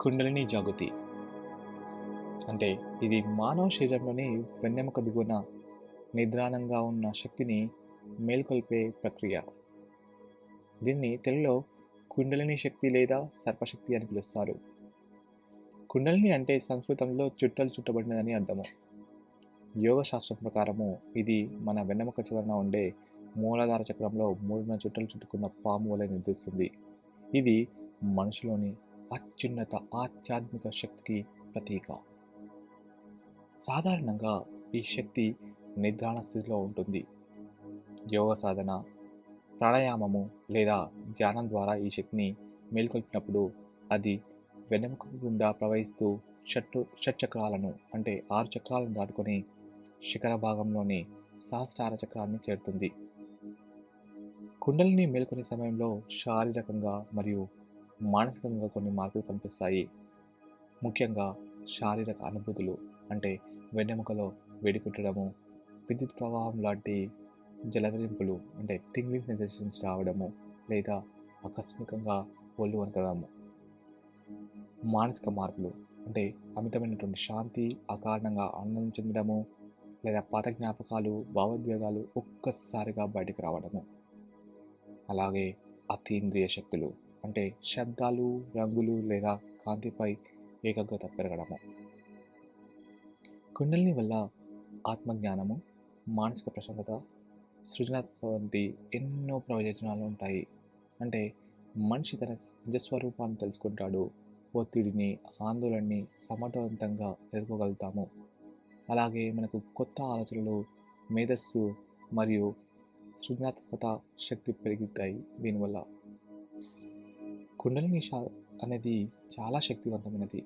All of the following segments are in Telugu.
కుండలిని జాగృతి అంటే ఇది మానవ శరీరంలోని వెన్నెముక దిగువన నిద్రాణంగా ఉన్న శక్తిని మేల్కొల్పే ప్రక్రియ. దీన్ని తెలుగులో కుండలిని శక్తి లేదా సర్పశక్తి అని పిలుస్తారు. కుండలిని అంటే సంస్కృతంలో చుట్టలు చుట్టబడినదని అర్థము. యోగ శాస్త్రం ప్రకారము ఇది మన వెన్నెముక చివరన ఉండే మూలాధార చక్రంలో మూడున చుట్టలు చుట్టుకున్న పాము వలె నిర్దిస్తుంది. ఇది మనిషిలోని అత్యున్నత ఆధ్యాత్మిక శక్తికి ప్రతీక. సాధారణంగా ఈ శక్తి నిద్రాణ స్థితిలో ఉంటుంది. యోగ సాధన, ప్రాణాయామము లేదా ధ్యానం ద్వారా ఈ శక్తిని మేల్కొల్పినప్పుడు అది వెన్నెముక గుండా ప్రవహిస్తూ షట్చక్రాలను అంటే 6 చక్రాలను దాటుకొని శిఖర భాగంలోని సహస్రార చక్రాన్ని చేరుతుంది. కుండలిని మేల్కొనే సమయంలో శారీరకంగా మరియు మానసికంగా కొన్ని మార్పులు కనిపిస్తాయి. ముఖ్యంగా శారీరక అనుభూతులు అంటే వెన్నెముకలో వేడి పుట్టడము, విద్యుత్ ప్రవాహం లాంటి జలధరింపులు అంటే టింగ్లింగ్ సెన్సేషన్స్ రావడము లేదా ఆకస్మికంగా ఒళ్ళు వణకడము. మానసిక మార్పులు అంటే అమితమైనటువంటి శాంతి, అకారణంగా ఆనందం చెందడము లేదా పాత జ్ఞాపకాలు, భావోద్వేగాలు ఒక్కసారిగా బయటకు రావడము. అలాగే అతీంద్రియ శక్తులు అంటే శబ్దాలు, రంగులు లేదా కాంతిపై ఏకాగ్రత పెరగడము. కుండలిని వల్ల ఆత్మజ్ఞానము, మానసిక ప్రశాంతత, సృజనాత్మక వంటి ఎన్నో ప్రయోజనాలు ఉంటాయి. అంటే మనిషి తన నిజస్వరూపాన్ని తెలుసుకుంటాడు, ఒత్తిడిని, ఆందోళనని సమర్థవంతంగా ఎదుర్కోగలుగుతాము. అలాగే మనకు కొత్త ఆలోచనలు, మేధస్సు మరియు సృజనాత్మకత శక్తి పెరుగుతాయి దీనివల్ల. కుండలిని అనేది చాలా శక్తివంతమైనది.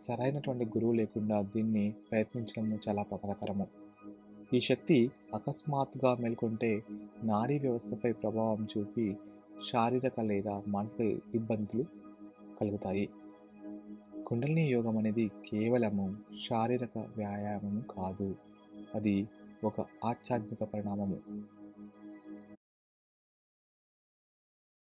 సరైనటువంటి గురువు లేకుండా దీన్ని ప్రయత్నించడం చాలా ప్రమాదకరము. ఈ శక్తి అకస్మాత్తుగా మేల్కొంటే నాడీ వ్యవస్థపై ప్రభావం చూపి శారీరక లేదా మానసిక ఇబ్బందులు కలుగుతాయి. కుండలిని యోగం అనేది కేవలము శారీరక వ్యాయామము కాదు, అది ఒక ఆధ్యాత్మిక పరిణామము.